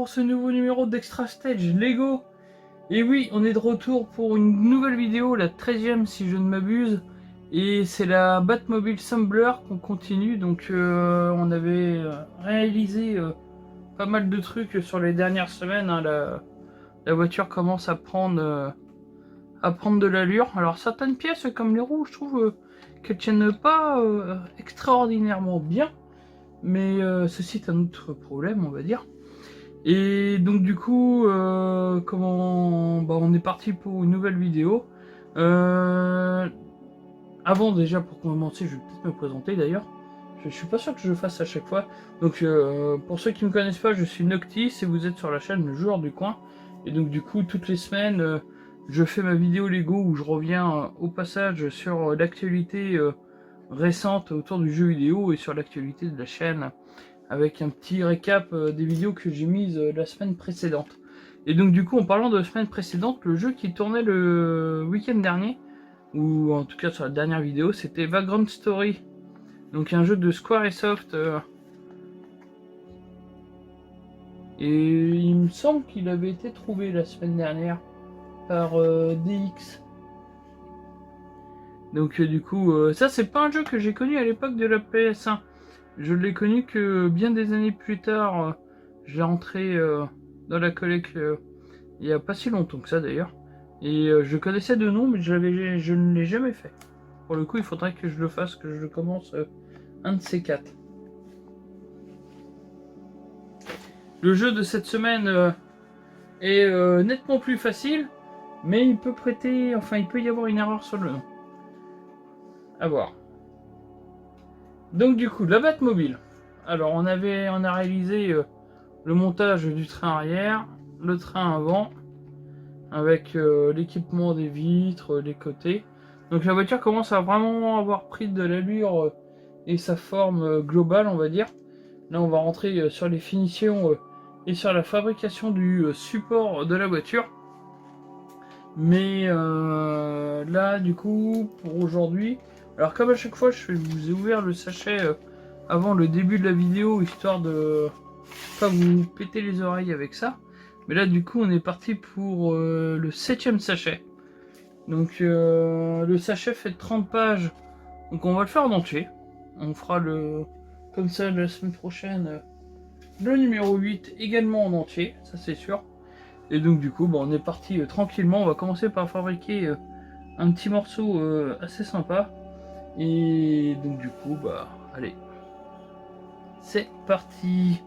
pour ce nouveau numéro d'Extra Stage Lego. Et oui, on est de retour pour une nouvelle vidéo, la 13e si je ne m'abuse. Et c'est la Batmobile Assembler qu'on continue. Donc on avait réalisé pas mal de trucs sur les dernières semaines. Hein. La voiture commence à prendre de l'allure. Alors certaines pièces comme les roues, je trouve qu'elles tiennent pas extraordinairement bien. Mais ceci est un autre problème, on va dire. Et donc du coup, on est parti pour une nouvelle vidéo. Avant déjà, pour commencer, je vais peut-être me présenter d'ailleurs. Je suis pas sûr que je le fasse à chaque fois. Donc pour ceux qui ne me connaissent pas, je suis Noctis et vous êtes sur la chaîne Le Joueur du Coin. Et donc du coup, toutes les semaines, je fais ma vidéo Lego où je reviens au passage sur l'actualité récente autour du jeu vidéo et sur l'actualité de la chaîne, avec un petit récap des vidéos que j'ai mises la semaine précédente. Et donc du coup, en parlant de la semaine précédente, le jeu qui tournait le week-end dernier, ou en tout cas sur la dernière vidéo, c'était Vagrant Story. Donc un jeu de Squaresoft. Et il me semble qu'il avait été trouvé la semaine dernière par DX. Donc du coup, ça c'est pas un jeu que j'ai connu à l'époque de la PS1. Je l'ai connu que bien des années plus tard. J'ai entré dans la collecte il y a pas si longtemps que ça d'ailleurs. Et je connaissais de nom, mais je ne l'ai jamais fait. Pour le coup, il faudrait que je le fasse, que je le commence un de ces quatre. Le jeu de cette semaine est nettement plus facile, mais il peut il peut y avoir une erreur sur le nom. À voir. Donc du coup, la Batmobile. Alors on a réalisé le montage du train arrière, le train avant, avec l'équipement des vitres, les côtés. Donc la voiture commence à vraiment avoir pris de l'allure et sa forme globale, on va dire. Là on va rentrer sur les finitions et sur la fabrication du support de la voiture. Mais là du coup, pour aujourd'hui, alors comme à chaque fois je vous ai ouvert le sachet avant le début de la vidéo, histoire de pas vous péter les oreilles avec ça. Mais là du coup on est parti pour le 7ème sachet. Donc le sachet fait 30 pages. Donc on va le faire en entier. On fera comme ça la semaine prochaine le numéro 8 également en entier, ça c'est sûr. Et donc du coup on est parti tranquillement. On va commencer par fabriquer un petit morceau assez sympa. Et donc du coup allez, c'est parti.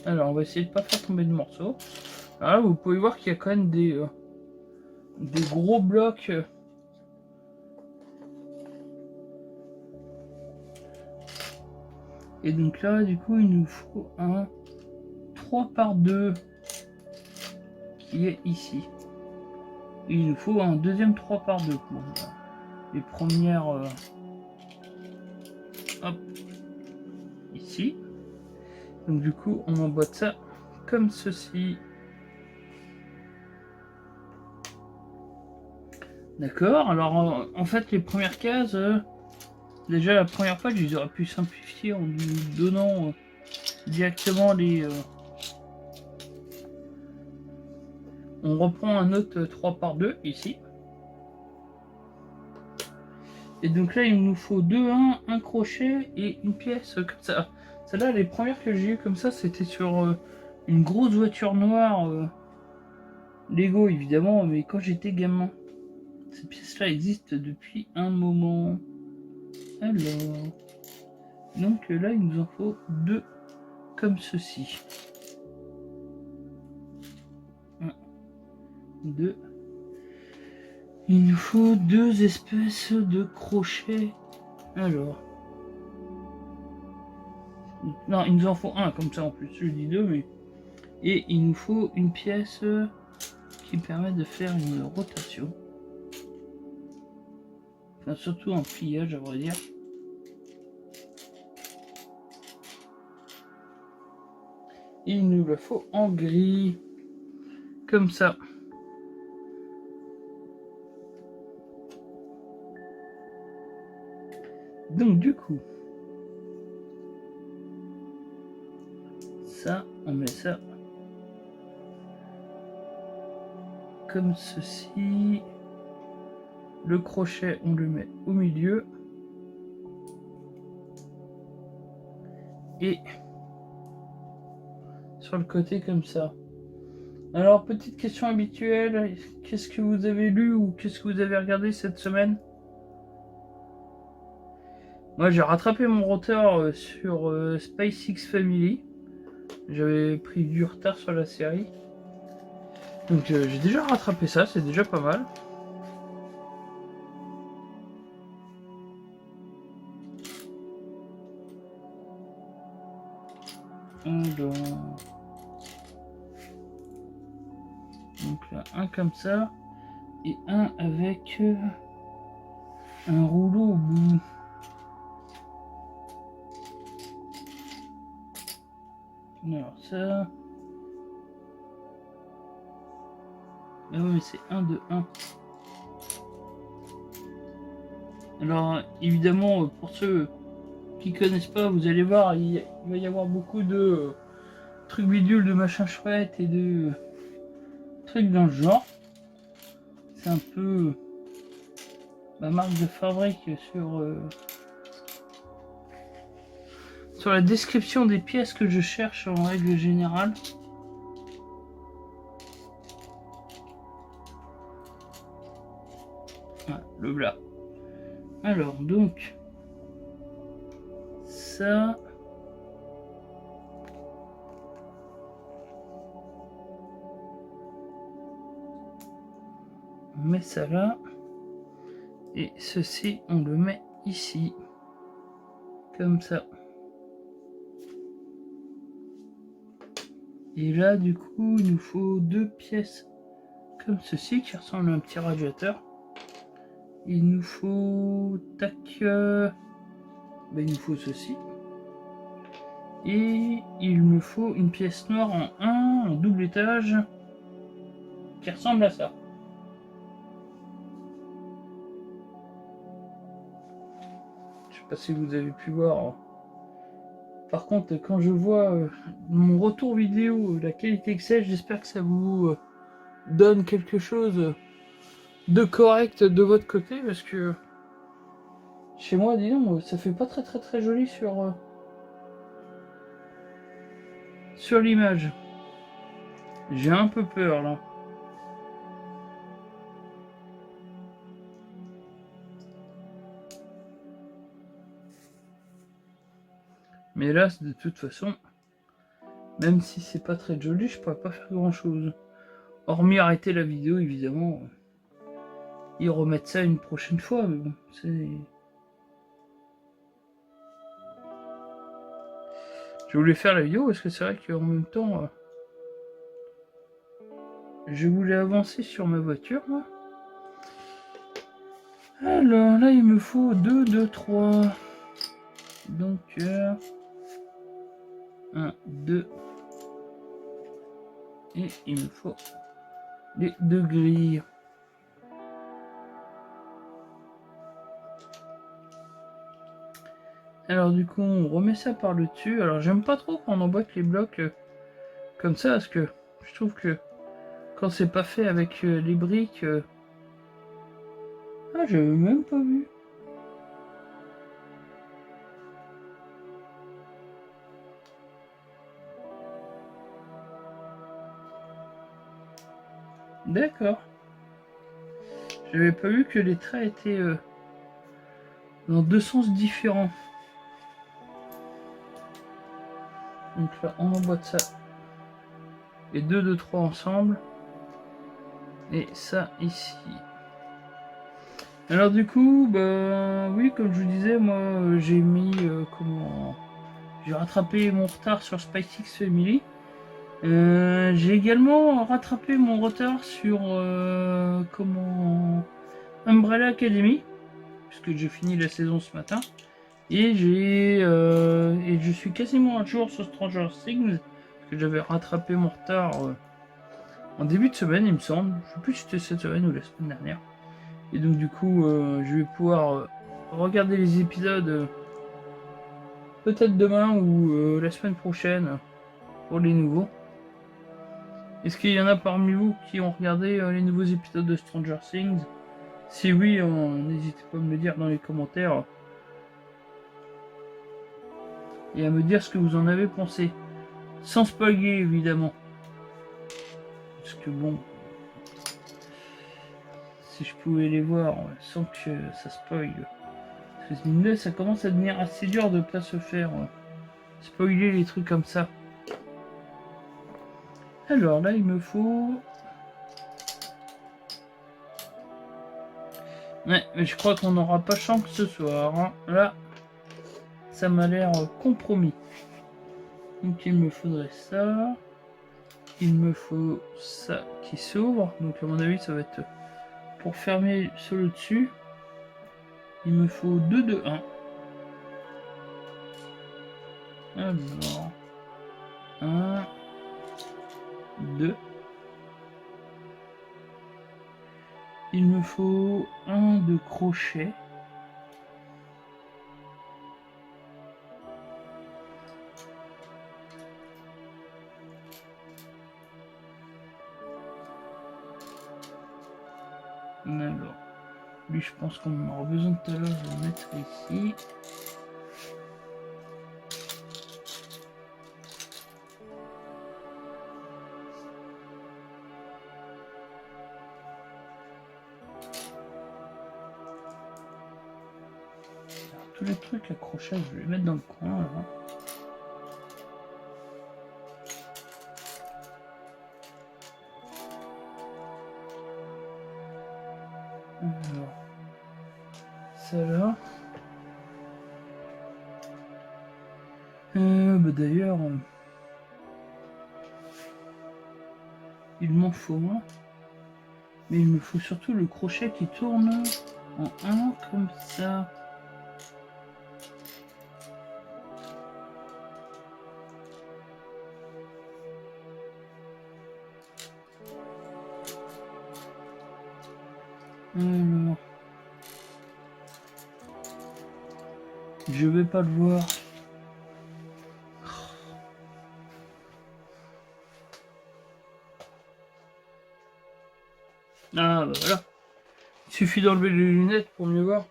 Alors on va essayer de pas faire tomber de morceaux. Alors là, vous pouvez voir qu'il y a quand même des gros blocs. Et donc là du coup il nous faut un 3 par 2 qui est ici. Et il nous faut un deuxième 3 par 2 pour les premières hop ici. Donc du coup on emboîte ça comme ceci. D'accord, alors en fait les premières cases, déjà la première page ils auraient pu simplifier en nous donnant directement les... On reprend un autre 3 par 2 ici. Et donc là il nous faut 2-1, un crochet et une pièce comme ça. Celle-là, les premières que j'ai eues comme ça, c'était sur une grosse voiture noire Lego évidemment, mais quand j'étais gamin. Cette pièce-là existe depuis un moment. Alors, donc là il nous en faut 2 comme ceci. 1, 2. Il nous faut 2 espèces de crochets. Alors, non, il nous en faut un comme ça en plus. Je dis 2, mais et il nous faut une pièce qui permet de faire une rotation. Enfin, surtout un pliage, à vrai dire. Et il nous le faut en gris, comme ça. Donc du coup, ça, on met ça comme ceci. Le crochet, on le met au milieu. Et sur le côté comme ça. Alors, petite question habituelle, qu'est-ce que vous avez lu ou qu'est-ce que vous avez regardé cette semaine? Moi, j'ai rattrapé mon retard sur SpaceX Family. J'avais pris du retard sur la série. Donc, j'ai déjà rattrapé ça, c'est déjà pas mal. Donc là, un comme ça. Et un avec un rouleau au bout. Alors ça... Ah oui, c'est 1 de 1. Alors évidemment, pour ceux qui connaissent pas, vous allez voir, il va y avoir beaucoup de trucs bidules, de machins chouettes et de trucs dans le genre. C'est un peu ma marque de fabrique sur la description des pièces que je cherche en règle générale. Voilà, le blas. Alors donc ça, on met ça là et ceci on le met ici comme ça. Et là du coup il nous faut deux pièces comme ceci qui ressemblent à un petit radiateur. Il nous faut tac, il nous faut ceci. Et il me faut une pièce noire en 1, en double étage, qui ressemble à ça. Je sais pas si vous avez pu voir. Par contre, quand je vois mon retour vidéo, la qualité Excel, j'espère que ça vous donne quelque chose de correct de votre côté, parce que chez moi, dis donc, ça fait pas très joli sur l'image. J'ai un peu peur là. Mais là, de toute façon, même si c'est pas très joli, je pourrais pas faire grand chose. Hormis arrêter la vidéo, évidemment. Et remettre ça une prochaine fois, mais bon, c'est... Je voulais faire la vidéo parce que c'est vrai qu'en même temps, je voulais avancer sur ma voiture, moi. Alors là, il me faut 2, 2, 3. Donc, 1, 2. Et il me faut les deux grilles. Alors du coup, on remet ça par le dessus. Alors j'aime pas trop quand on emboîte les blocs comme ça, parce que je trouve que quand c'est pas fait avec les briques... Ah, j'avais même pas vu. D'accord. J'avais pas vu que les traits étaient dans deux sens différents. Donc là, on emboîte ça. Et 2, 2, 3 ensemble. Et ça ici. Alors du coup, bah oui, comme je vous disais, moi j'ai mis j'ai rattrapé mon retard sur SpaceX Family. J'ai également rattrapé mon retard sur Umbrella Academy, puisque j'ai fini la saison ce matin. Et je suis quasiment à jour sur Stranger Things, parce que j'avais rattrapé mon retard en début de semaine, il me semble. Je sais plus si c'était cette semaine ou la semaine dernière. Et donc du coup, je vais pouvoir regarder les épisodes peut-être demain ou la semaine prochaine pour les nouveaux. Est-ce qu'il y en a parmi vous qui ont regardé les nouveaux épisodes de Stranger Things? Si oui, n'hésitez pas à me le dire dans les commentaires et à me dire ce que vous en avez pensé. Sans spoiler évidemment. Parce que bon, si je pouvais les voir sans que ça spoil. Parce que là, ça commence à devenir assez dur de pas se faire spoiler les trucs comme ça. Alors là, il me faut... Ouais, mais je crois qu'on n'aura pas chance ce soir. Hein. Là, ça m'a l'air compromis. Donc il me faudrait ça. Il me faut ça qui s'ouvre. Donc à mon avis, ça va être pour fermer sur le dessus. Il me faut 2 de 1. Alors, 1, 2. Il me faut un de crochet. Alors, lui je pense qu'on en aura besoin tout à l'heure, je vais le mettre ici. Alors, tous les trucs à crochet, je vais les mettre dans le coin là. Alors, ça là. Bah d'ailleurs, il m'en faut un. Mais il me faut surtout le crochet qui tourne en 1 comme ça. Alors, je vais pas le voir. Ah bah voilà. Il suffit d'enlever les lunettes pour mieux voir.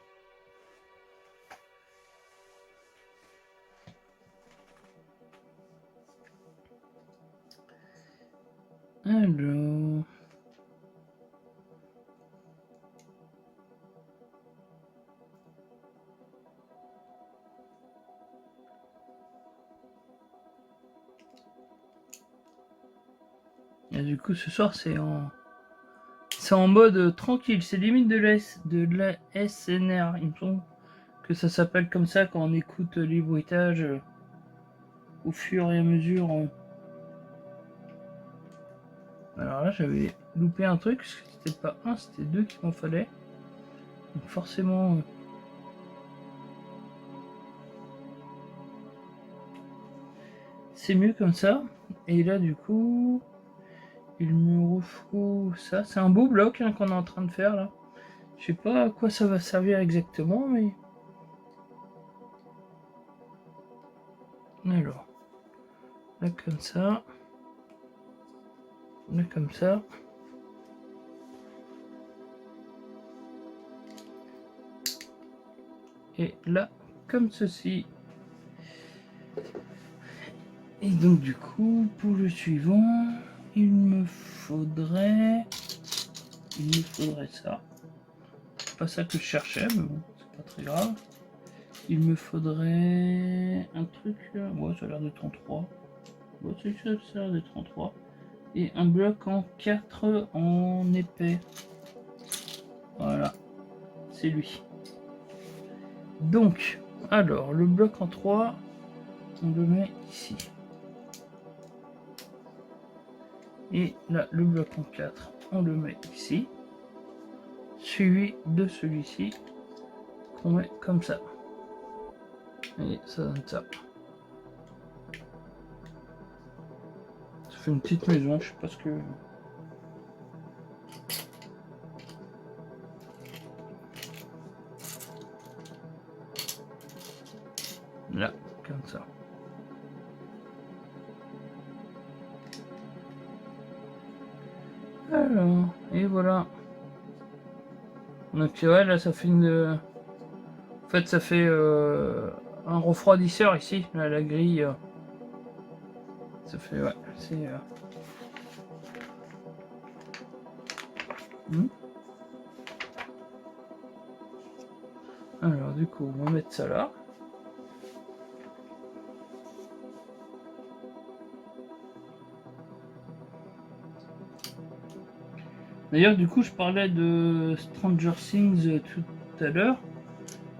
Alors... Et du coup ce soir c'est en mode tranquille, c'est limite de la SNR, il me semble que ça s'appelle comme ça quand on écoute les bruitages au fur et à mesure. Alors là j'avais loupé un truc, parce que c'était pas un, c'était 2 qu'il m'en fallait. Donc forcément... c'est mieux comme ça. Et là du coup... il me faut ça. C'est un beau bloc hein, qu'on est en train de faire là. Je sais pas à quoi ça va servir exactement, mais... Alors, là comme ça. Là comme ça. Et là, comme ceci. Et donc du coup, pour le suivant, il me faudrait ça. C'est pas ça que je cherchais, mais bon, c'est pas très grave. Il me faudrait un truc, ouais, ça a l'air d'être en 3. Ouais, ça a l'air d'être en 3. Et un bloc en 4 en épais. Voilà, c'est lui. Donc, alors, le bloc en 3, on le met ici. Et là, le bloc en 4, on le met ici. Suivi de celui-ci, qu'on met comme ça. Et ça donne ça. Ça fait une petite maison, je sais pas ce que... Alors, et voilà. Donc ouais, là ça fait une... En fait ça fait un refroidisseur ici, là, la grille. Ça fait, ouais, c'est... Alors du coup, on va mettre ça là. D'ailleurs, du coup, je parlais de Stranger Things tout à l'heure.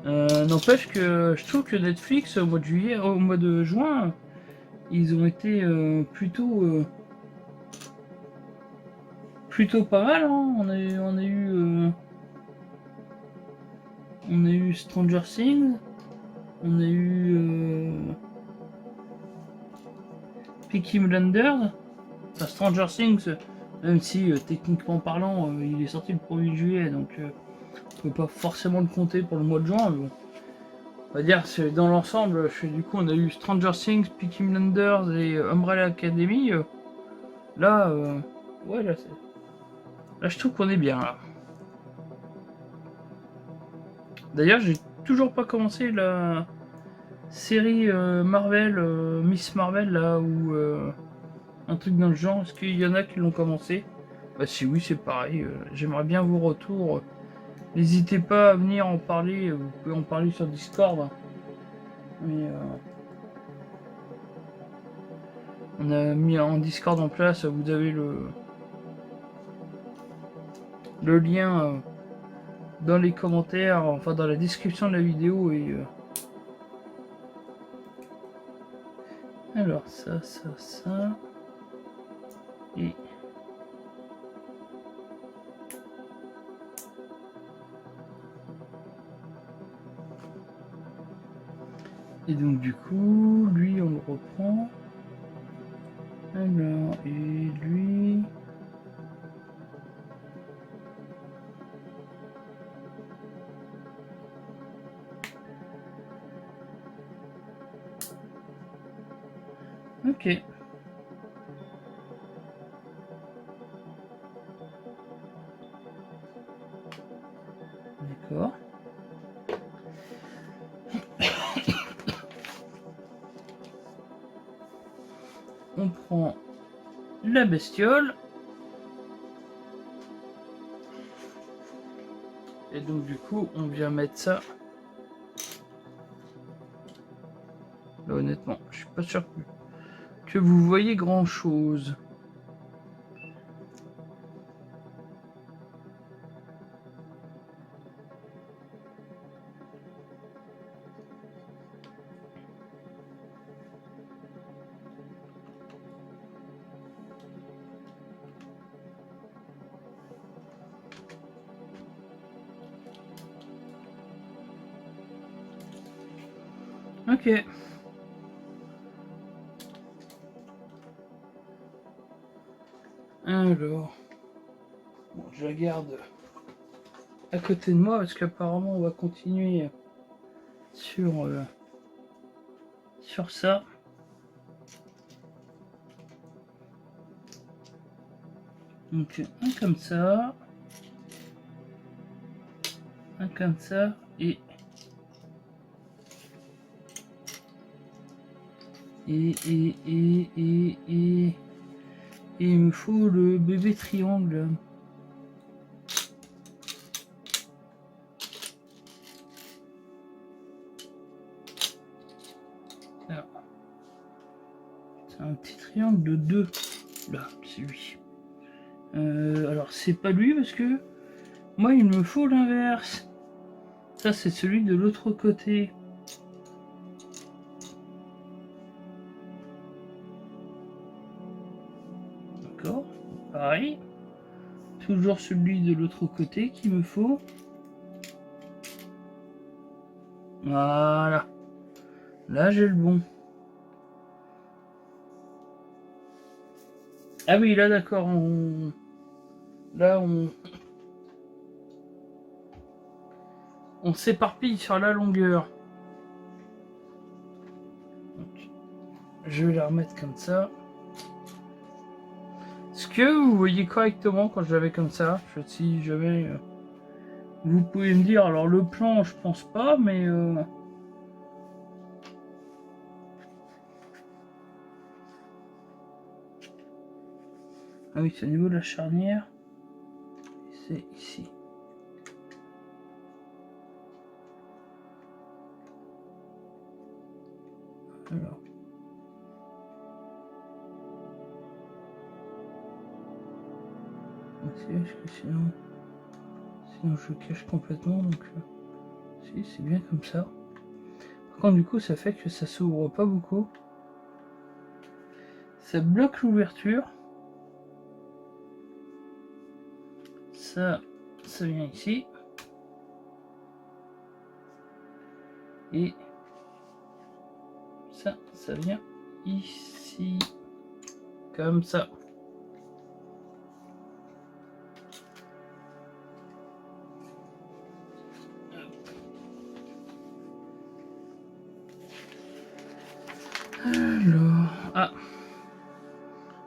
N'empêche que je trouve que Netflix, au mois de juillet, au mois de juin, ils ont été plutôt pas mal. Hein. On a eu Stranger Things, on a eu Peaky Blinders, enfin Stranger Things, même si techniquement parlant, il est sorti le 1er juillet, donc on peut pas forcément le compter pour le mois de juin. Mais bon. On va dire, c'est dans l'ensemble, du coup, on a eu Stranger Things, Peaky Blinders et Umbrella Academy. Là, ouais, là, je trouve qu'on est bien là. D'ailleurs, j'ai toujours pas commencé la série Marvel, Miss Marvel, là, ou un truc dans le genre. Est-ce qu'il y en a qui l'ont commencé? Bah, si oui, c'est pareil. J'aimerais bien vos retours. N'hésitez pas à venir en parler. Vous pouvez en parler sur Discord. Mais on a mis en Discord en place. Vous avez le lien dans les commentaires, enfin dans la description de la vidéo. Et alors ça, et donc du coup lui on le reprend. Alors et lui ok. D'accord. On prend la bestiole. Et donc du coup on vient mettre ça. Là honnêtement, je suis pas sûr que vous voyez grand chose. Ok. Alors, bon, je la garde à côté de moi parce qu'apparemment on va continuer sur ça. Donc un comme ça, un comme ça et il me faut le bébé triangle. Alors, c'est un petit triangle de 2. Là, c'est lui. Alors, c'est pas lui parce que moi, il me faut l'inverse. Ça, c'est celui de l'autre côté. D'accord. Pareil. Toujours celui de l'autre côté qu'il me faut. Voilà. Là, j'ai le bon. Ah oui, là, d'accord. Là, on s'éparpille sur la longueur. Donc, je vais la remettre comme ça. Parce que vous voyez correctement quand je l'avais comme ça? Si jamais vous pouvez me dire. Alors le plan, je pense pas, mais ah oui, c'est au niveau de la charnière. C'est ici. Alors. Parce que sinon je cache complètement, donc si c'est bien comme ça. Par contre du coup ça fait que ça s'ouvre pas beaucoup. Ça bloque l'ouverture. Ça vient ici. Et ça vient ici. Comme ça.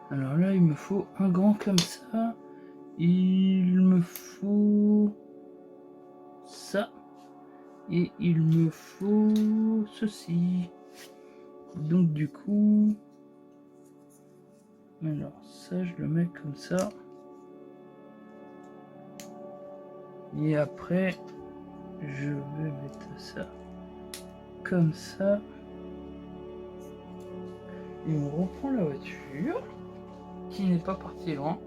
Alors là il me faut un grand comme ça. Il me faut ça. Et il me faut ceci. Donc du coup, alors ça je le mets comme ça. Et après, je vais mettre ça comme ça. Et on reprend la voiture, qui n'est pas partie loin.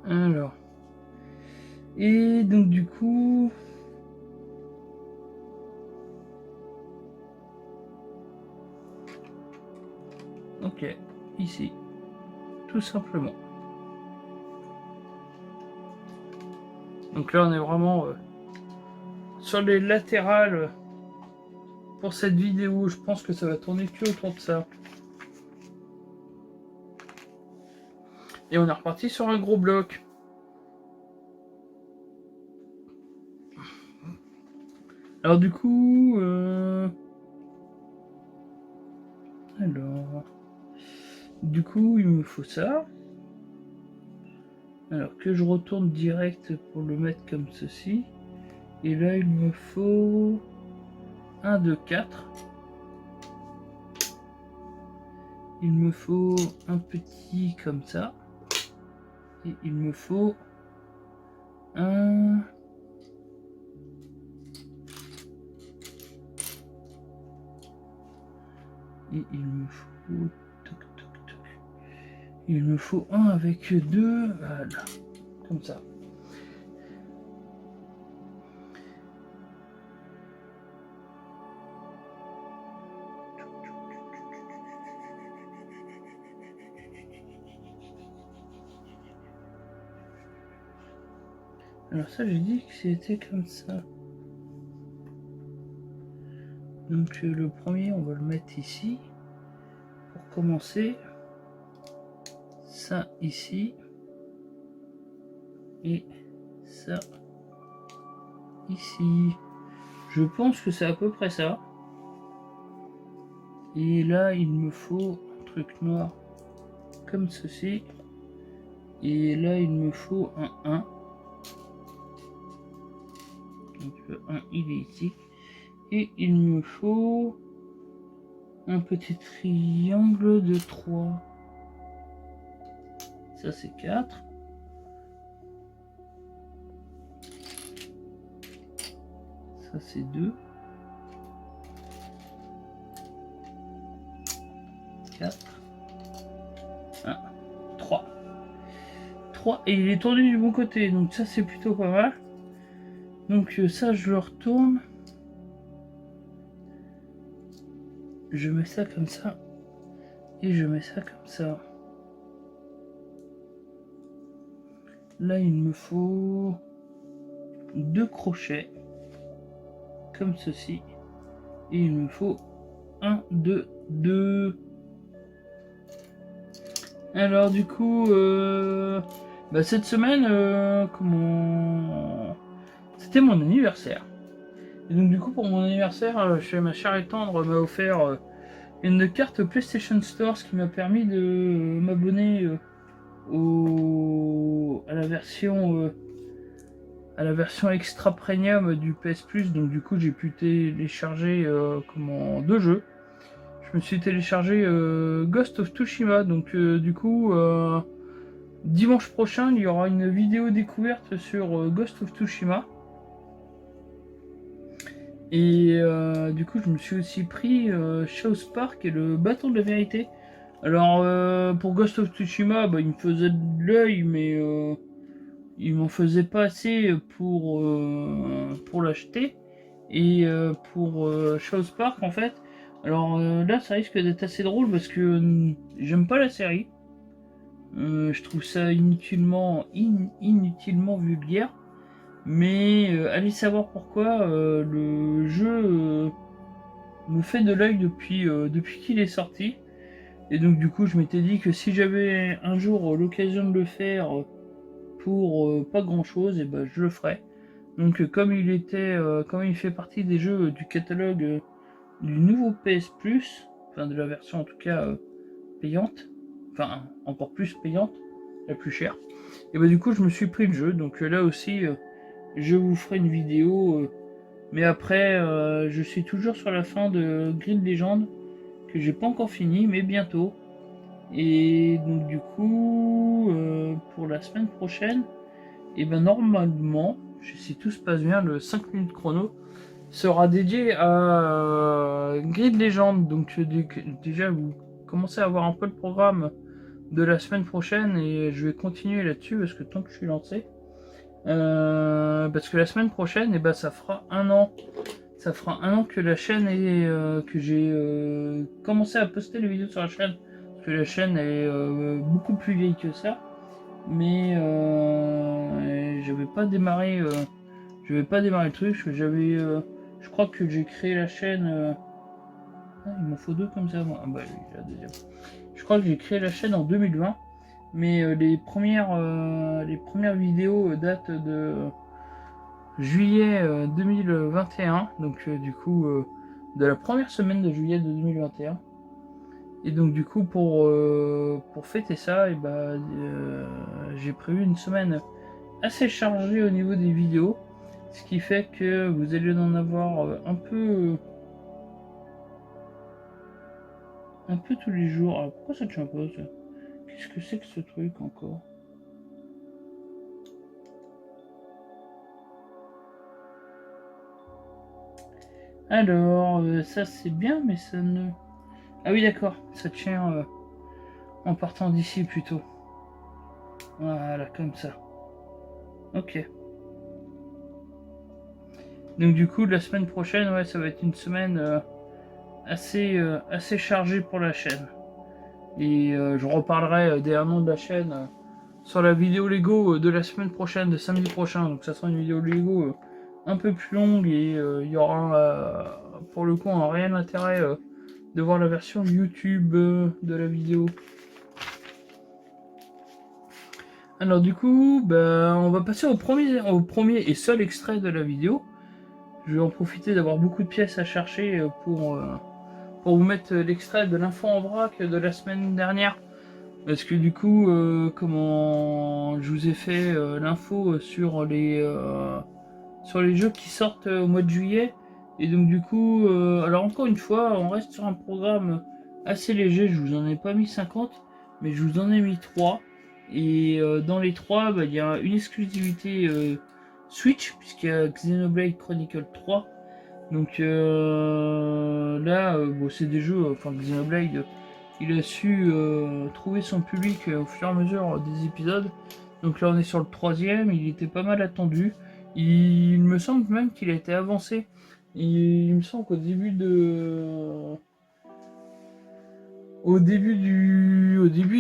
Alors, et donc du coup, ok, ici, tout simplement. Donc là, on est vraiment sur les latérales. Pour cette vidéo, je pense que ça va tourner que autour de ça. Et on est reparti sur un gros bloc. Alors du coup, il me faut ça. Alors que je retourne direct pour le mettre comme ceci. Et là, il me faut 1, 2, 4. Il me faut un petit comme ça. Et il me faut un... Et il me faut... Il me faut un avec deux... Voilà. Comme ça. Alors ça, j'ai dit que c'était comme ça. Donc le premier, on va le mettre ici. Pour commencer. Ça ici. Et ça ici. Je pense que c'est à peu près ça. Et là, il me faut un truc noir comme ceci. Et là, il me faut un 1. Donc le 1, il est ici. Et il me faut un petit triangle de 3. Ça, c'est 4. Ça, c'est 2. 4. 1. 3. 3. Et il est tourné du bon côté. Donc ça, c'est plutôt pas mal. Donc ça, je le retourne. Je mets ça comme ça. Et je mets ça comme ça. Là, il me faut 2 crochets. Comme ceci. Et il me faut 1, 2, 2. Alors du coup, cette semaine, c'était mon anniversaire. Et donc du coup pour mon anniversaire, chez ma chère et tendre m'a offert une carte PlayStation Store, ce qui m'a permis de m'abonner à la version extra premium du PS Plus. Donc du coup j'ai pu télécharger deux jeux. Je me suis téléchargé Ghost of Tsushima. Donc du coup dimanche prochain il y aura une vidéo découverte sur Ghost of Tsushima. Et du coup je me suis aussi pris South Park et le bâton de la vérité. Alors pour Ghost of Tsushima, il me faisait de l'œil, mais il m'en faisait pas assez pour l'acheter. Et pour South Park en fait, alors là ça risque d'être assez drôle parce que j'aime pas la série. Je trouve ça inutilement vulgaire. Mais allez savoir pourquoi le jeu me fait de l'œil depuis qu'il est sorti. Et donc du coup je m'étais dit que si j'avais un jour l'occasion de le faire pour pas grand chose, et ben je le ferais. Donc comme il fait partie des jeux du catalogue du nouveau PS Plus, enfin de la version en tout cas payante, enfin encore plus payante, la plus chère, et ben du coup je me suis pris le jeu. Donc là aussi je vous ferai une vidéo, mais après je suis toujours sur la fin de Grid Legend que j'ai pas encore fini, mais bientôt. Et donc du coup pour la semaine prochaine, et ben normalement, si tout se passe bien, le 5 minutes chrono sera dédié à Grid Legend. Donc déjà vous commencez à avoir un peu le programme de la semaine prochaine, et je vais continuer là-dessus parce que tant que je suis lancé, parce que la semaine prochaine, et ben ça fera un an. Ça fera un an que la chaîne est que j'ai commencé à poster les vidéos sur la chaîne. Parce que la chaîne est beaucoup plus vieille que ça. Mais j'avais pas démarré le truc. Je crois que j'ai créé la chaîne. Il m'en faut deux comme ça, moi. Ah bah oui, la deuxième. Je crois que j'ai créé la chaîne en 2020. Mais les premières vidéos datent de juillet 2021. Donc du coup de la première semaine de juillet de 2021. Et donc du coup pour fêter ça, et j'ai prévu une semaine assez chargée au niveau des vidéos, ce qui fait que vous allez en avoir un peu tous les jours. Alors pourquoi ça tient pas ça? Qu'est-ce que c'est que ce truc encore? Alors ça c'est bien, mais ça ne... Ah oui d'accord, ça tient en partant d'ici plutôt. Voilà, comme ça. Ok. Donc du coup la semaine prochaine, ouais, ça va être une semaine assez chargée pour la chaîne. Et je reparlerai des noms de la chaîne sur la vidéo Lego de la semaine prochaine, de samedi prochain. Donc ça sera une vidéo Lego un peu plus longue, et il y aura pour le coup un réel intérêt de voir la version YouTube de la vidéo. Alors du coup, on va passer au premier et seul extrait de la vidéo. Je vais en profiter d'avoir beaucoup de pièces à chercher pour vous mettre l'extrait de l'info en vrac de la semaine dernière. Parce que du coup, je vous ai fait l'info sur les jeux qui sortent au mois de juillet. Et donc du coup, alors encore une fois, on reste sur un programme assez léger. Je vous en ai pas mis 50, mais je vous en ai mis 3. Et dans les 3, il y a une exclusivité Switch, puisqu'il y a Xenoblade Chronicle 3. Donc là, c'est des jeux, Xenoblade, il a su trouver son public au fur et à mesure des épisodes. Donc là on est sur le 3e, il était pas mal attendu. Il me semble même qu'il a été avancé. Il me semble qu'au début il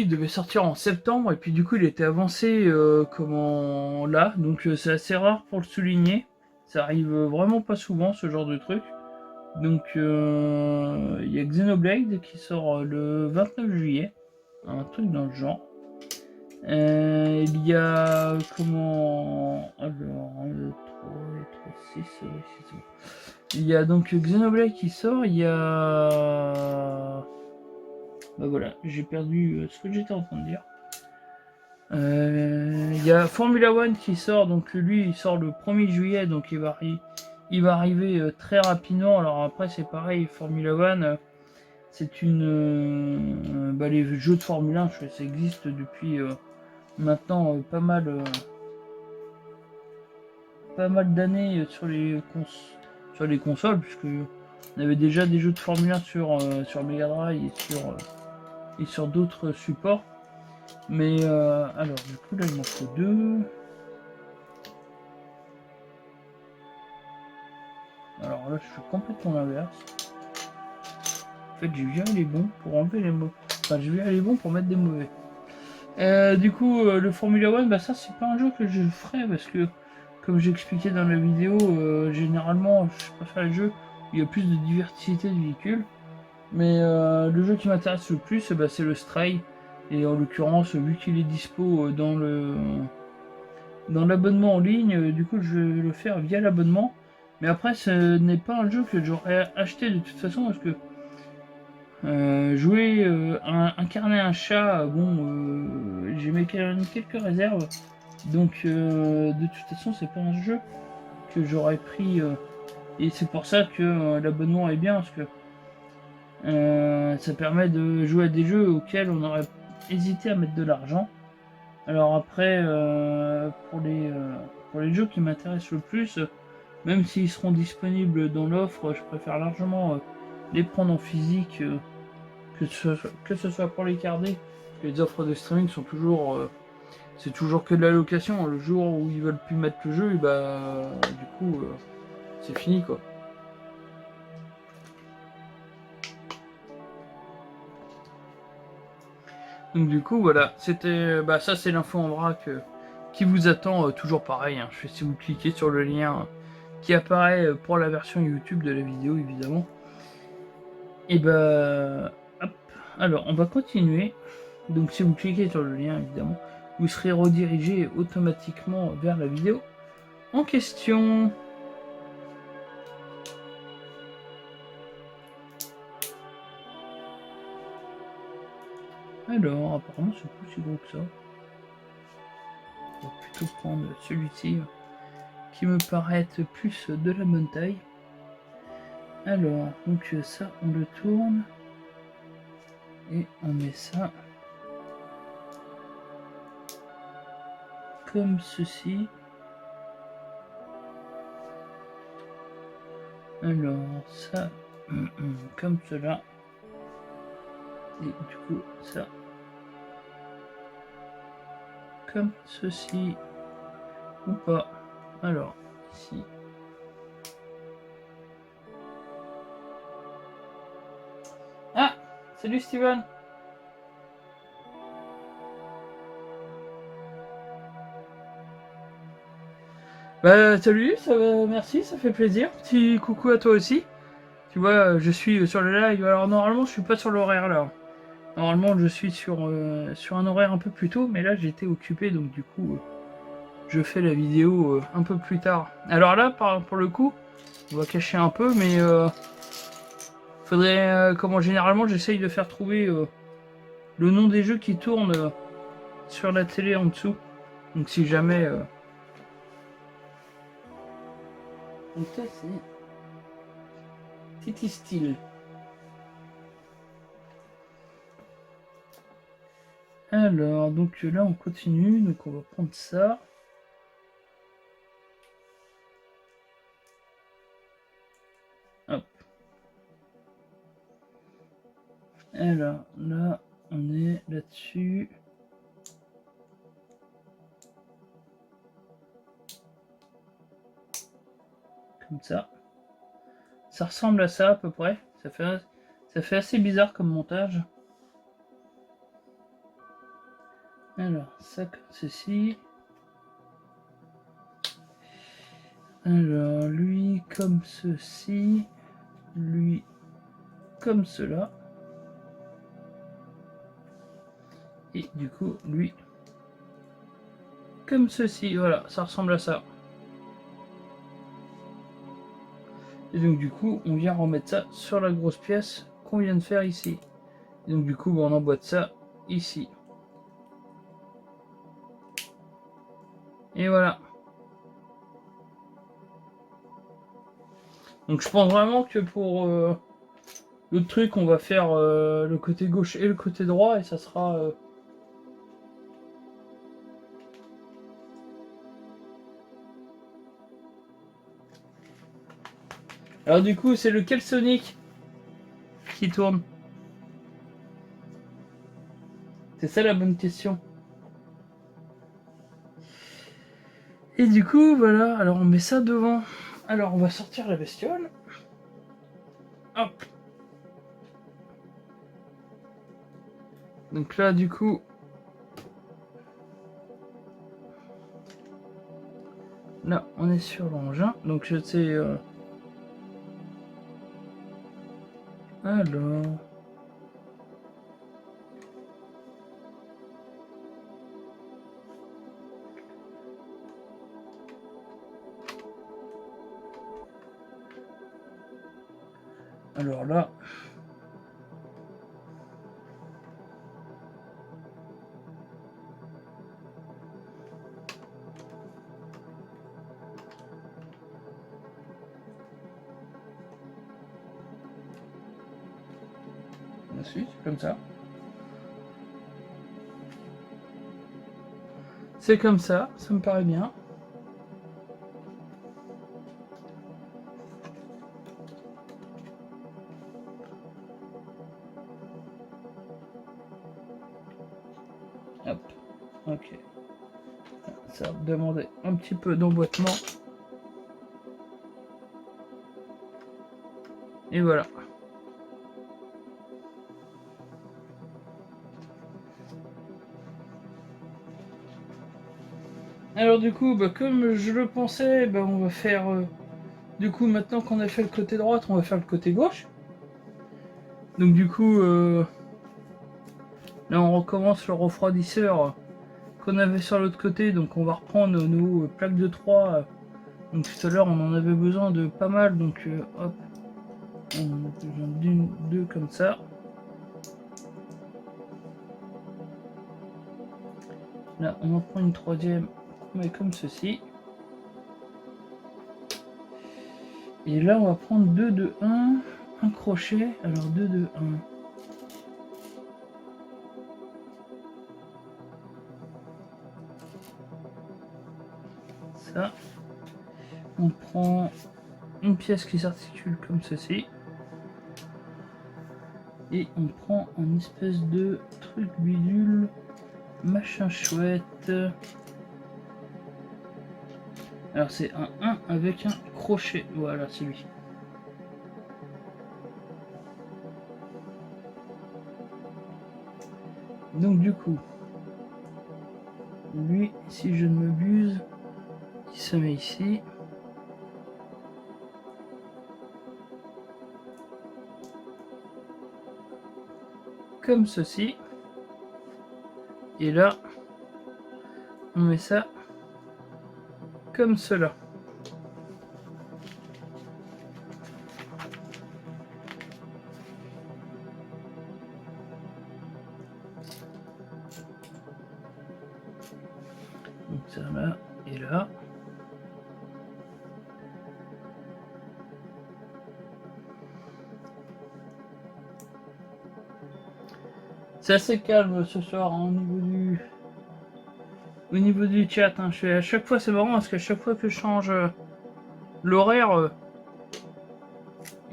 devait sortir en septembre, et puis du coup il était avancé là. Donc c'est assez rare pour le souligner. Ça arrive vraiment pas souvent ce genre de truc. Donc il y a Xenoblade qui sort le 29 juillet, un truc dans le genre. Il y a alors le 3, 6, c'est bon. Il y a donc Xenoblade qui sort, il y a... Bah voilà, j'ai perdu ce que j'étais en train de dire. Il y a Formula One qui sort, donc lui il sort le 1er juillet, donc il va arriver très rapidement. Alors après c'est pareil, Formula One, c'est une... bah, les jeux de Formule 1, ça existe depuis maintenant pas mal d'années sur les consoles, puisque on avait déjà des jeux de Formule 1 sur Mega Drive et sur d'autres supports. Mais alors du coup là il m'en faut 2. Alors là je fais complètement l'inverse. En fait j'ai viré les bons pour enlever les mauvais. Enfin j'ai viré les bons pour mettre des mauvais. Du coup le Formula One, bah ça c'est pas un jeu que je ferai parce que comme j'expliquais dans la vidéo, généralement je préfère les jeux où il y a plus de diversité de véhicules. Mais le jeu qui m'intéresse le plus, bah, c'est le Stray. Et en l'occurrence, vu qu'il est dispo dans l'abonnement en ligne, du coup je vais le faire via l'abonnement. Mais après, ce n'est pas un jeu que j'aurais acheté de toute façon parce que jouer, incarner un chat, bon, j'ai mis quelques réserves. Donc de toute façon, c'est pas un jeu que j'aurais pris. Et c'est pour ça que l'abonnement est bien parce que ça permet de jouer à des jeux auxquels on aurait hésité à mettre de l'argent. Alors après, pour les jeux qui m'intéressent le plus, même s'ils seront disponibles dans l'offre, je préfère largement les prendre en physique, que ce soit pour les garder. Les offres de streaming sont toujours, c'est toujours que de la location. Le jour où ils veulent plus mettre le jeu, et bah du coup, c'est fini quoi. Donc du coup voilà, c'était, bah ça c'est l'info en vrac qui vous attend, toujours pareil, hein. Si vous cliquez sur le lien qui apparaît pour la version YouTube de la vidéo évidemment. Et bah hop, alors on va continuer. Donc si vous cliquez sur le lien évidemment, vous serez redirigé automatiquement vers la vidéo en question. Alors apparemment c'est pas si gros que ça. On va plutôt prendre celui-ci qui me paraît être plus de la bonne taille. Alors, donc ça, on le tourne. Et on met ça comme ceci. Alors, ça, comme cela. Et du coup, ça, comme ceci. Ou pas. Alors, ici. Ah! Salut Steven! Bah salut, ça va, merci, ça fait plaisir. Petit coucou à toi aussi. Tu vois, je suis sur le live. Alors normalement, je suis pas sur l'horaire là. Normalement, je suis sur un horaire un peu plus tôt, mais là j'étais occupé, donc du coup, je fais la vidéo un peu plus tard. Alors là, pour le coup, on va cacher un peu, mais faudrait, comment généralement, j'essaye de faire trouver le nom des jeux qui tournent sur la télé en dessous. Donc si jamais... Donc ça c'est... City Steel. Alors, donc là on continue, donc on va prendre ça. Hop. Alors là, on est là-dessus. Comme ça. Ça ressemble à ça à peu près. Ça fait assez bizarre comme montage. Alors, ça comme ceci. Alors, lui comme ceci. Lui comme cela. Et du coup, lui comme ceci. Voilà, ça ressemble à ça. Et donc du coup, on vient remettre ça sur la grosse pièce qu'on vient de faire ici. Et donc du coup, on emboîte ça ici. Et voilà. Donc je pense vraiment que pour l'autre truc, on va faire le côté gauche et le côté droit, et ça sera... Alors du coup, c'est lequel Sonic qui tourne? C'est ça la bonne question. Et du coup, voilà, alors on met ça devant. Alors on va sortir la bestiole. Hop. Donc là, du coup... Là, on est sur l'engin. Donc je sais... Alors... Alors là... Ensuite, comme ça. C'est comme ça me paraît bien. Hop, ok. Ça va demander un petit peu d'emboîtement. Et voilà. Alors du coup, comme je le pensais, on va faire... du coup, maintenant qu'on a fait le côté droit, on va faire le côté gauche. Donc du coup, là on recommence le refroidisseur qu'on avait sur l'autre côté. Donc on va reprendre nos plaques de 3. Donc tout à l'heure on en avait besoin de pas mal. Donc hop, on a besoin d'une, deux comme ça. Là on en prend une troisième, mais comme ceci. Et là on va prendre 2, 2, 1, un crochet. Alors 2, 2, 1. Ça. On prend une pièce qui s'articule comme ceci. Et on prend un espèce de truc bidule, machin chouette. Alors c'est un 1 avec un crochet. Voilà, c'est lui. Donc du coup, lui, si je ne m'abuse, il se met ici. Comme ceci. Et là, on met ça comme cela. Donc ça là et là. C'est assez calme ce soir hein, au niveau du chat. Hein. À chaque fois c'est marrant parce qu'à chaque fois que je change l'horaire,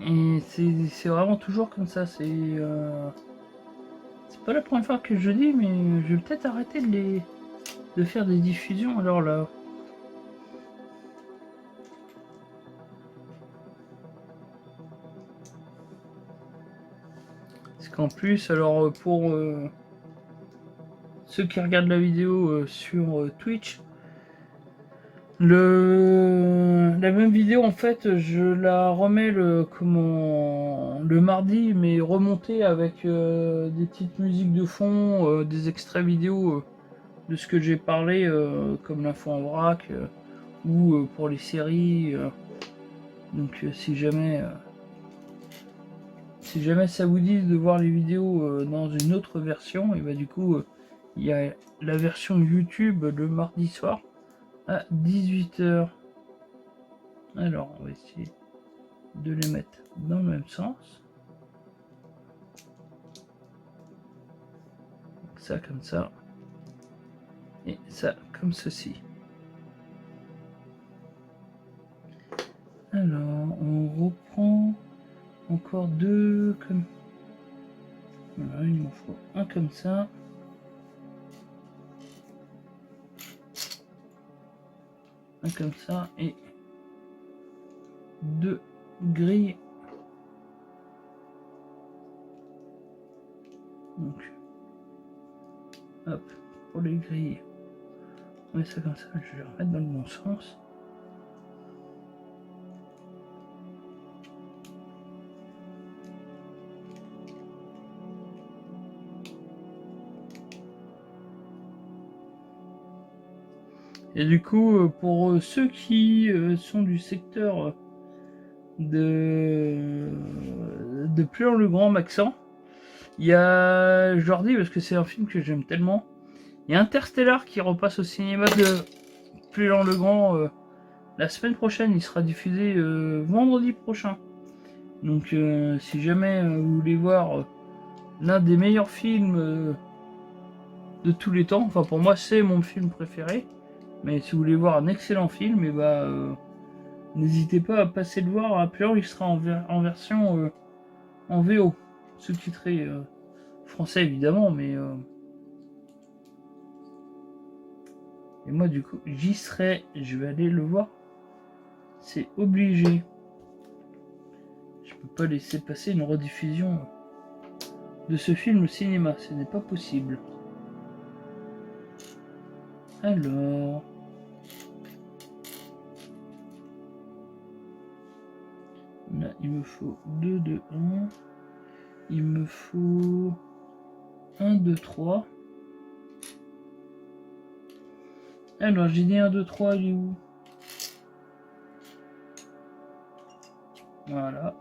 et c'est vraiment toujours comme ça. C'est pas la première fois que je dis, mais je vais peut-être arrêter de faire des diffusions alors là. Parce qu'en plus, alors pour ceux qui regardent la vidéo sur Twitch, la même vidéo en fait je la remets le mardi mais remontée avec des petites musiques de fond, des extraits vidéo de ce que j'ai parlé comme l'info en vrac ou pour les séries Donc si jamais ça vous dit de voir les vidéos dans une autre version, et bah du coup il y a la version YouTube le mardi soir à 18 h. Alors on va essayer de les mettre dans le même sens. Ça comme ça. Et ça comme ceci. Alors on reprend encore deux comme... Voilà, il m'en faut un comme ça. Un comme ça et deux grilles. Donc, hop, pour les grilles, on met ça comme ça, je vais remettre dans le bon sens. Et du coup, pour ceux qui sont du secteur de Pleur-le-Grand, Maxent, il y a, je leur dis parce que c'est un film que j'aime tellement, il y a Interstellar qui repasse au cinéma de Pleur-le-Grand la semaine prochaine, il sera diffusé vendredi prochain. Donc si jamais vous voulez voir l'un des meilleurs films de tous les temps, enfin pour moi c'est mon film préféré, mais si vous voulez voir un excellent film, et bah n'hésitez pas à passer le voir à Pleur, il sera en version en VO, sous-titré français évidemment, mais et moi du coup j'y serai, je vais aller le voir, c'est obligé. Je peux pas laisser passer une rediffusion de ce film au cinéma, ce n'est pas possible. Alors, là il me faut 2, 2, 1. Il me faut 1, 2, 3. Alors j'ai dit 1, 2, 3, il est où? Voilà.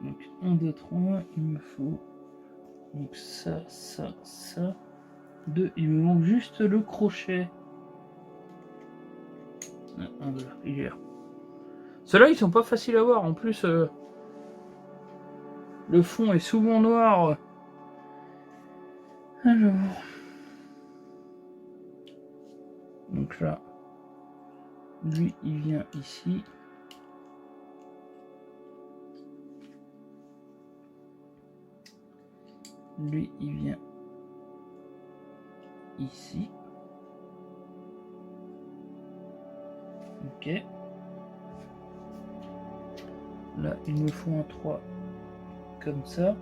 Donc 1, 2, 3, il me faut donc ça, ça, ça. 2, il me manque juste le crochet. 1, 2, il est là. Ceux-là ils sont pas faciles à voir, en plus le fond est souvent noir. Alors. Donc là, lui il vient ici. Lui il vient ici. Ok. Là il me faut un 3 comme ça.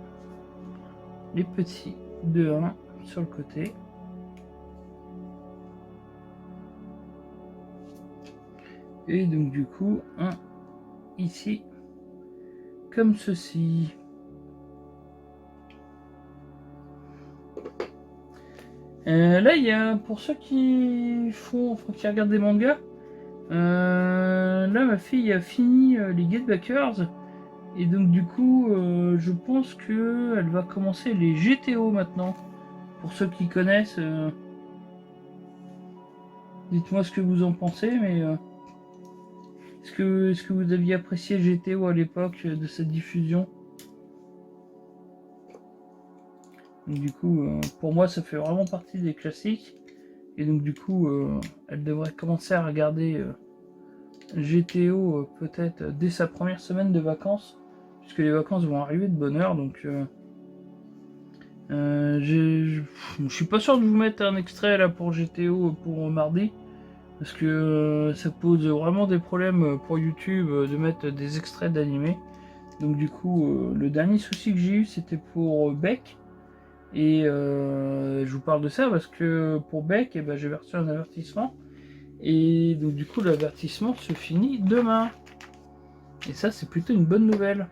Les petits 2, 1 sur le côté. Et donc du coup un ici comme ceci. Là il y a, pour ceux qui regardent des mangas, là ma fille a fini les Get Backers et donc du coup je pense que elle va commencer les GTO maintenant. Pour ceux qui connaissent, dites-moi ce que vous en pensez, mais est-ce que vous aviez apprécié GTO à l'époque de cette diffusion? Donc, du coup, pour moi, ça fait vraiment partie des classiques. Et donc, du coup, elle devrait commencer à regarder GTO peut-être dès sa première semaine de vacances, puisque les vacances vont arriver de bonne heure. Donc, je suis pas sûr de vous mettre un extrait là pour GTO pour mardi. Parce que ça pose vraiment des problèmes pour YouTube de mettre des extraits d'animés. Donc du coup, le dernier souci que j'ai eu, c'était pour Beck. Et je vous parle de ça parce que pour Beck, ben, j'ai reçu un avertissement. Et donc du coup, l'avertissement se finit demain. Et ça, c'est plutôt une bonne nouvelle.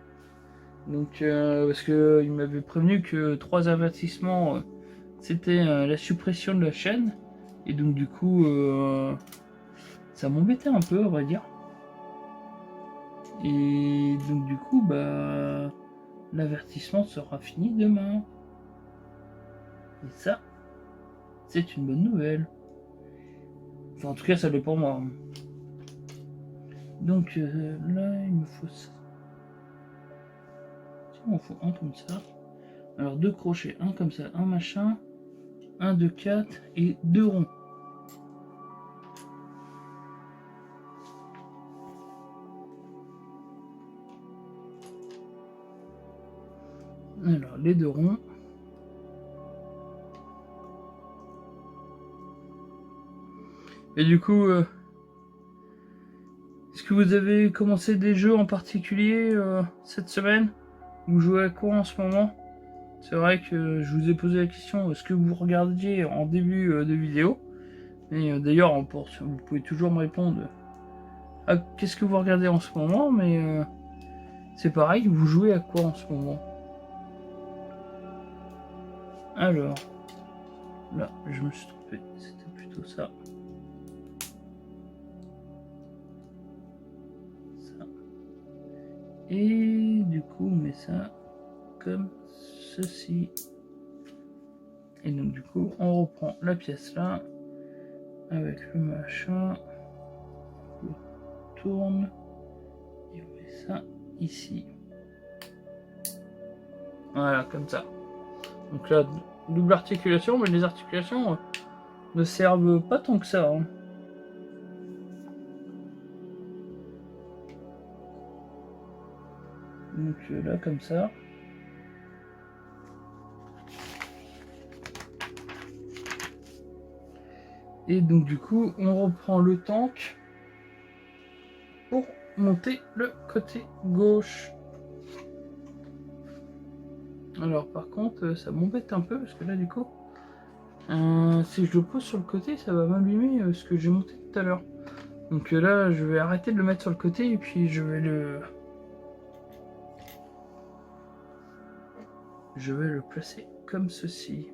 Donc parce qu'il m'avait prévenu que 3 avertissements, c'était la suppression de la chaîne. Et donc du coup... ça m'embêtait un peu, on va dire. Et donc du coup, bah, l'avertissement sera fini demain. Et ça, c'est une bonne nouvelle. Enfin, en tout cas, ça l'est pour moi. Donc là, il me faut ça. Tiens, il en faut un comme ça. Alors, 2 crochets, un comme ça, un machin, 1, 2, 4 et 2 ronds. Alors, les 2 ronds. Et du coup, est-ce que vous avez commencé des jeux en particulier cette semaine? Vous jouez à quoi en ce moment? C'est vrai que je vous ai posé la question, ce que vous regardiez en début de vidéo. Et d'ailleurs, vous pouvez toujours me répondre à qu'est-ce que vous regardez en ce moment, mais c'est pareil, vous jouez à quoi en ce moment? Alors, là, je me suis trompé, c'était plutôt ça. Ça. Et du coup, on met ça comme ceci. Et donc du coup, on reprend la pièce là, avec le machin, on le tourne, et on met ça ici. Voilà, comme ça. Donc là, double articulation, mais les articulations ne servent pas tant que ça. Hein. Donc là, comme ça. Et donc du coup, on reprend le tank pour monter le côté gauche. Alors par contre, ça m'embête un peu parce que là du coup, si je le pose sur le côté, ça va m'abîmer ce que j'ai monté tout à l'heure. Donc là, je vais arrêter de le mettre sur le côté et puis je vais le placer comme ceci.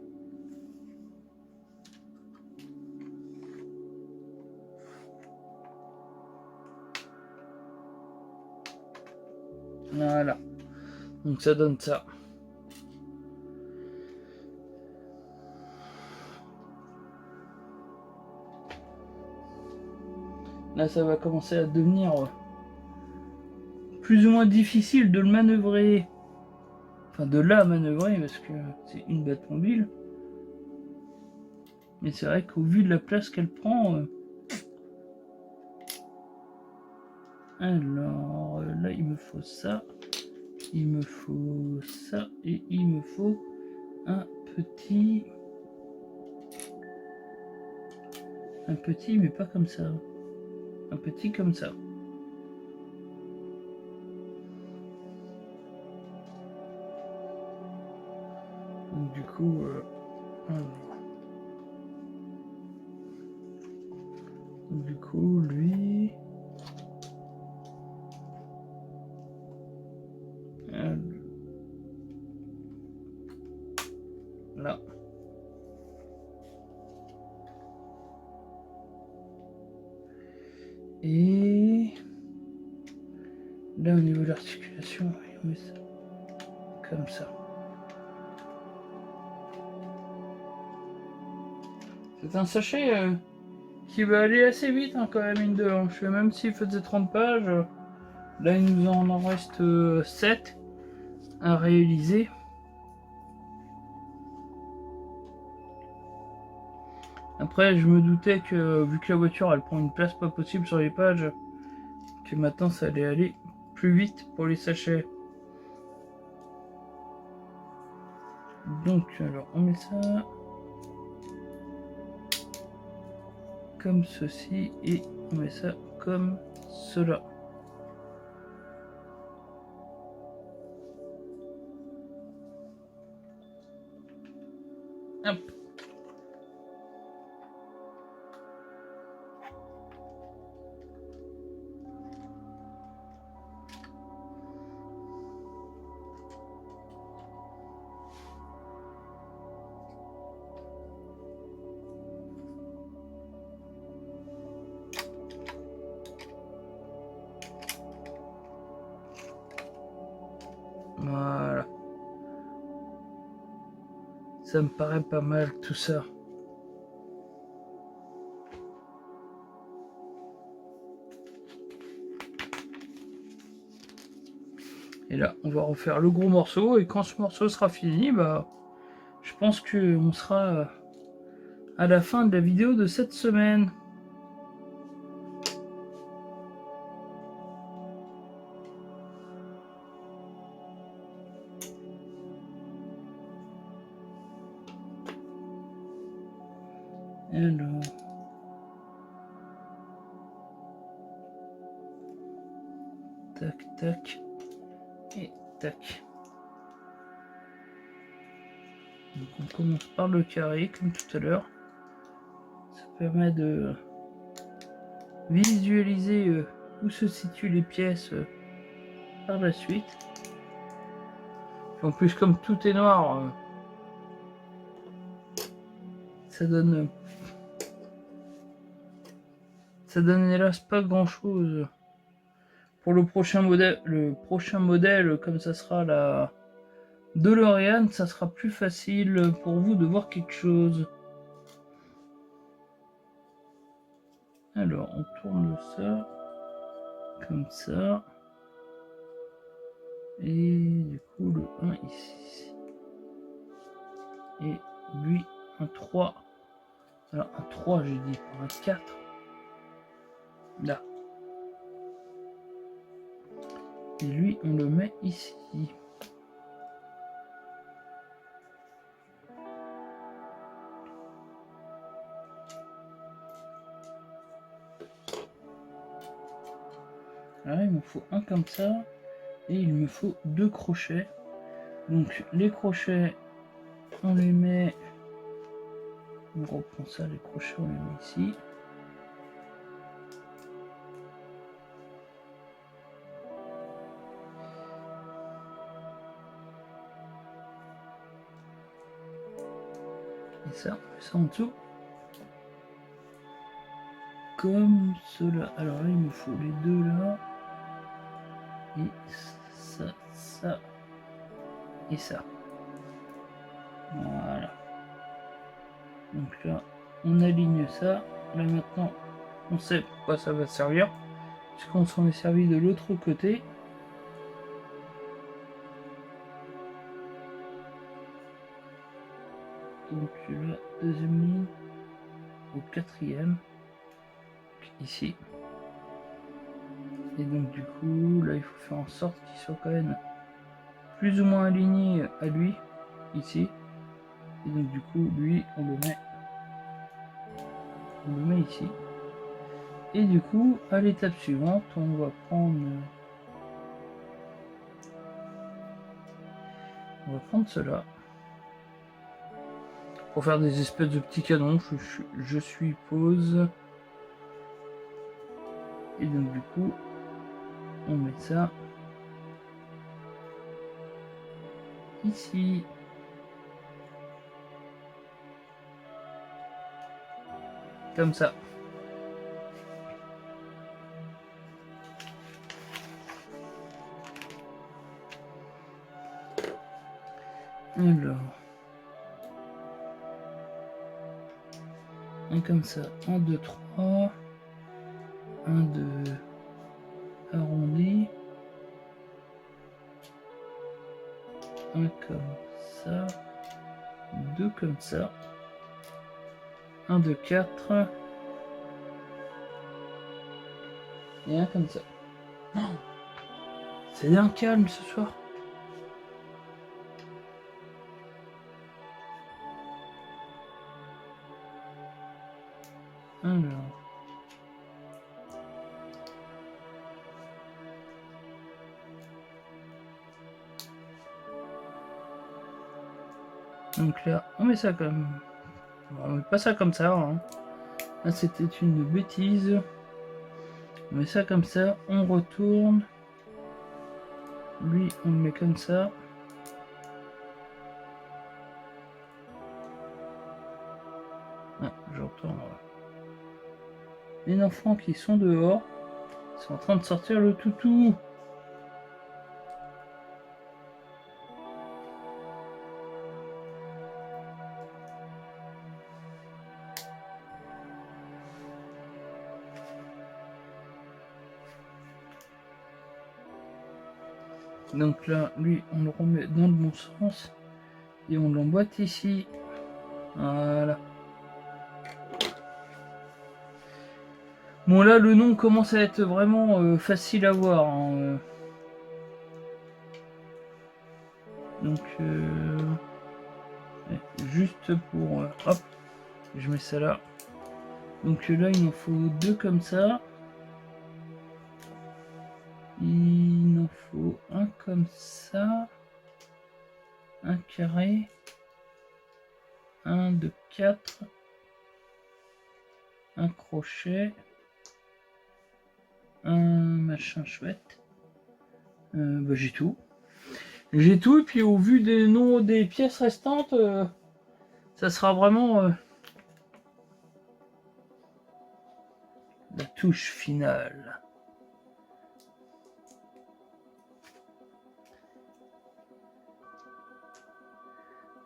Voilà. Donc ça donne ça. Là, ça va commencer à devenir plus ou moins difficile de le manœuvrer. Enfin, de la manœuvrer parce que c'est une Batmobile. Mais c'est vrai qu'au vu de la place qu'elle prend... Alors, là, il me faut ça. Il me faut ça. Et il me faut un petit... Un petit, mais pas comme ça. Un petit comme ça. Donc du coup... donc, du coup, lui... Là. Et là au niveau de l'articulation, on met ça comme ça. C'est un sachet qui va aller assez vite hein, quand même, mine de rien. Même s'il faisait 30 pages, là il nous en reste 7 à réaliser. Après, je me doutais que vu que la voiture elle prend une place pas possible sur les pages, que maintenant ça allait aller plus vite pour les sachets. Donc, alors on met ça comme ceci et on met ça comme cela. Hop. Voilà. Ça me paraît pas mal tout ça. Et là, on va refaire le gros morceau. Et quand ce morceau sera fini, bah, je pense qu'on sera à la fin de la vidéo de cette semaine. Alors... tac, tac. Et tac. Donc on commence par le carré, comme tout à l'heure. Ça permet de visualiser où se situent les pièces par la suite. En plus, comme tout est noir, ça donne hélas pas grand chose. Pour le prochain modèle, comme ça sera la DeLorean, ça sera plus facile pour vous de voir quelque chose. Alors, on tourne ça comme ça. Et du coup, le 1 ici. Et lui, un 3. Alors, un 3, j'ai dit, un 4. Là. Et lui, on le met ici. Alors, il me faut un comme ça. Et il me faut 2 crochets. Donc, les crochets, on les met... On reprend ça, les crochets, on les met ici. Et ça, on met ça en dessous. Comme cela. Alors là, il me faut les deux là. Et ça, ça. Et ça. Voilà. Donc là, on aligne ça. Là maintenant, on sait pourquoi ça va servir. Puisqu'on s'en est servi de l'autre côté. Donc la deuxième ligne au quatrième. Ici. Et donc du coup, là il faut faire en sorte qu'il soit quand même plus ou moins aligné à lui, ici. Et donc du coup, lui, on le met ici. Et du coup, à l'étape suivante, on va prendre cela. Pour faire des espèces de petits canons, je suppose. Et donc du coup, on met ça ici. Comme ça. Alors. Un comme ça. 1, 2, 3. 1, 2. Arrondi. Un comme ça. 2 comme ça. 1, 2, 4. Et un comme ça. Oh, c'est bien calme ce soir. Alors. Donc là, on met ça comme... On met pas ça comme ça. Hein. Là, c'était une bêtise. On met ça comme ça. On retourne. Lui, on le met comme ça. Ah, je retourne. Les enfants qui sont dehors sont en train de sortir le toutou. Donc là, lui, on le remet dans le bon sens. Et on l'emboîte ici. Voilà. Bon là, le nom commence à être vraiment facile à voir. Hein. Donc, juste pour... hop, je mets ça là. Donc là, il en faut 2 comme ça. Il en faut un comme ça. Un carré. Un de 4. Un crochet. Un machin chouette. Bah, j'ai tout. J'ai tout, et puis au vu des noms des pièces restantes, ça sera vraiment la touche finale.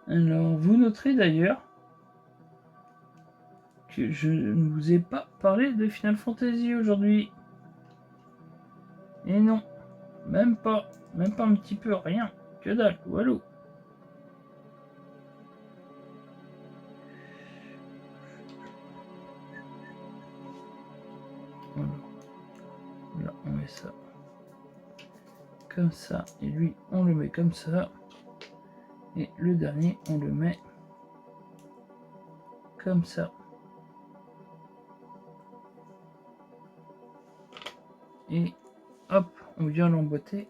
Alors, vous noterez d'ailleurs que je ne vous ai pas parlé de Final Fantasy aujourd'hui. Et non, même pas un petit peu, rien, que dalle, walou. Voilà. Là, on met ça comme ça, et lui, on le met comme ça. Et le dernier, on le met comme ça. Et hop, on vient l'emboîter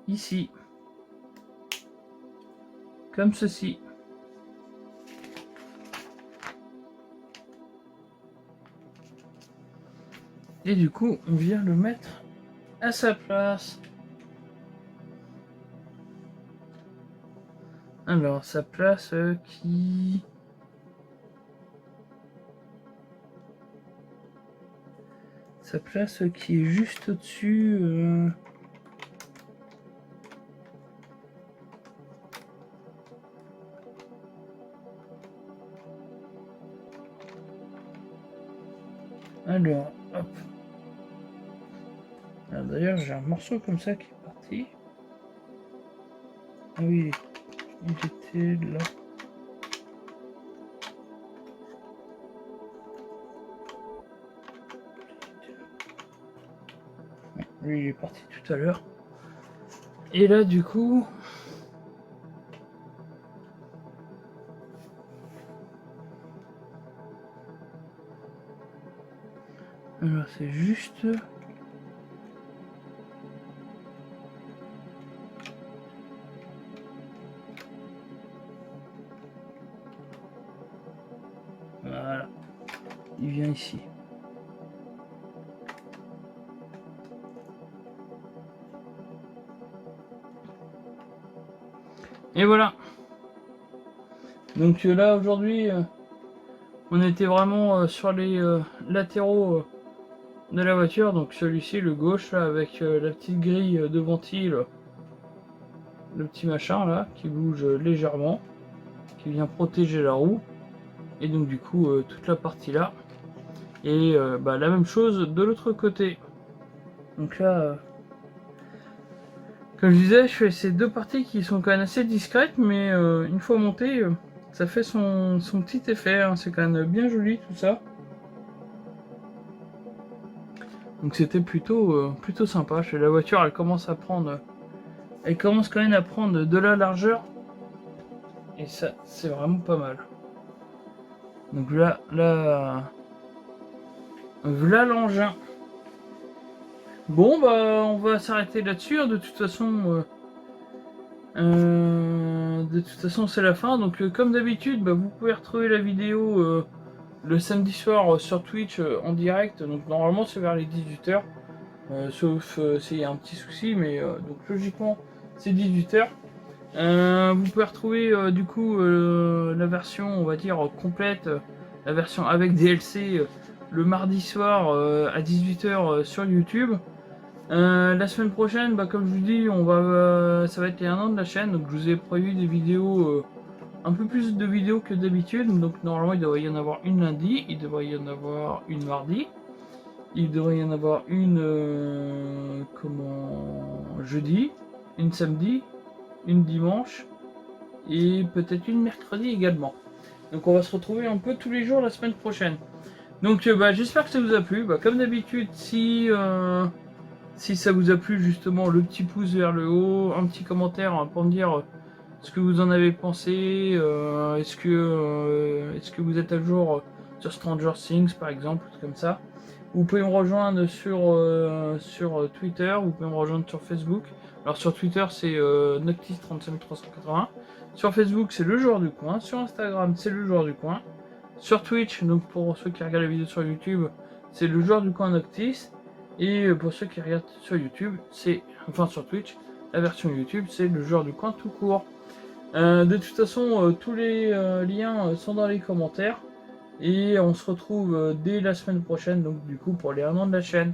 ici. Comme ceci. Et du coup, on vient le mettre à sa place. Alors, sa place qui... Sa place qui est juste au-dessus... Alors, hop. D'ailleurs, j'ai un morceau comme ça qui est parti. Ah oui, il était là. Lui, il est parti tout à l'heure. Et là, du coup... Alors, c'est juste... Voilà. Il vient ici. Et voilà. Donc là, aujourd'hui, on était vraiment sur les latéraux de la voiture. Donc celui-ci, le gauche, là, avec la petite grille de ventile, le petit machin là, qui bouge légèrement, qui vient protéger la roue. Et donc du coup, toute la partie là. Et bah, la même chose de l'autre côté. Donc là, comme je disais, je fais ces 2 parties qui sont quand même assez discrètes, mais une fois montées, ça fait son petit effet. Hein. C'est quand même bien joli tout ça. Donc c'était plutôt sympa. La voiture, elle commence quand même à prendre de la largeur. Et ça, c'est vraiment pas mal. Donc là, voilà l'engin. Bon, bah, on va s'arrêter là-dessus. Hein. De toute façon, c'est la fin. Donc, comme d'habitude, bah, vous pouvez retrouver la vidéo le samedi soir sur Twitch en direct. Donc, normalement, c'est vers les 18h. Sauf s'il y a un petit souci, mais donc logiquement, c'est 18h. Vous pouvez retrouver du coup la version, on va dire, complète, la version avec DLC le mardi soir à 18h sur YouTube. La semaine prochaine, bah, comme je vous dis, ça va être les 1 an de la chaîne, donc je vous ai prévu des vidéos, un peu plus de vidéos que d'habitude. Donc normalement, il devrait y en avoir une lundi, il devrait y en avoir une mardi, il devrait y en avoir une jeudi, une samedi, une dimanche et peut-être une mercredi également. Donc on va se retrouver un peu tous les jours la semaine prochaine. Donc j'espère que ça vous a plu. Comme d'habitude, si ça vous a plu, justement, le petit pouce vers le haut, un petit commentaire pour me dire ce que vous en avez pensé. Est-ce que vous êtes à jour sur Stranger Things, par exemple, comme ça. Vous pouvez me rejoindre sur Twitter, vous pouvez me rejoindre sur Facebook. Alors sur Twitter, c'est Noctis35380. Sur Facebook, c'est le joueur du coin. Sur Instagram, c'est le joueur du coin. Sur Twitch, donc pour ceux qui regardent la vidéo sur YouTube, c'est le joueur du coin Noctis. Et pour ceux qui regardent sur YouTube, sur Twitch, la version YouTube, c'est le joueur du coin tout court. De toute façon, tous les liens sont dans les commentaires. Et on se retrouve dès la semaine prochaine, donc du coup pour les 1 an de la chaîne.